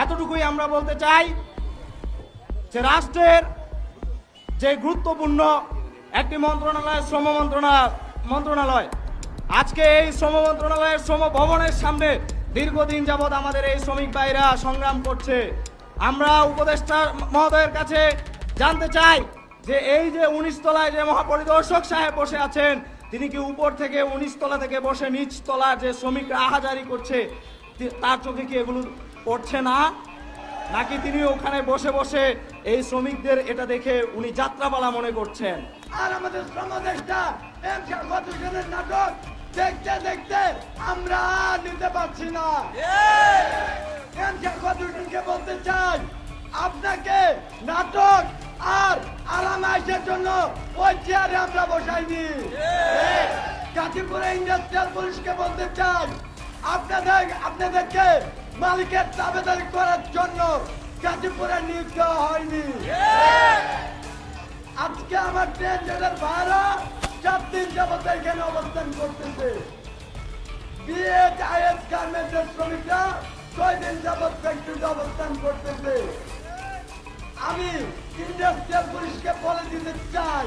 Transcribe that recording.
এতটুকুই আমরা বলতে চাই যে রাষ্ট্রের যে গুরুত্বপূর্ণ একটি মন্ত্রণালয় শ্রম মন্ত্রণালয় আজকে এই শ্রম মন্ত্রণালয়ের শ্রম ভবনের সামনে দীর্ঘদিন যাবৎ আমাদের এই শ্রমিক ভাইরা সংগ্রাম করছে। আমরা উপদেষ্টা মহোদয়ের কাছে জানতে চাই যে এই যে 19 তলায় যে মহাপরিদর্শক সাহেব বসে আছেন, তিনি কি উপর থেকে 19 তলা থেকে বসে নিচ তলা যে শ্রমিকরা আহাজারি করছে তার চোখে কি এগুলো পড়ছে না, নাকি তিনি ওখানে বসে বসে এই শ্রমিকদের এটা দেখে উনি যাত্রাপালা মনে করছেন? আর আমাদের শ্রমদেষ্টা গতজনের নাটক দেখতে দেখতে আমরা নিতে পারছি না। গতজনকে বলতে চাই, আপনাকে নাটক আর আরামাইশের জন্য ওই চেয়ারে আমরা বসাইনি। গাজীপুরে ইন্ডাস্ট্রিয়াল পুলিশকে বলতে চাই, আপনাদেরকে মালিকের দাবেদারি করার জন্য গাজীপুরে নিয়োগ দেওয়া হয়নি। আজকে আমার ট্রেনের ভাড়া 4 দিন যাবত এখানে অবস্থান করতেছে। বিএইচআইএস গার্মেন্টসের শ্রমিকরা 6 দিন যাবত ফ্যাক্টরিতে অবস্থান করতেছে। আমি ইন্ডাস্ট্রিয়াল পুলিশকে বলে দিতে চাই,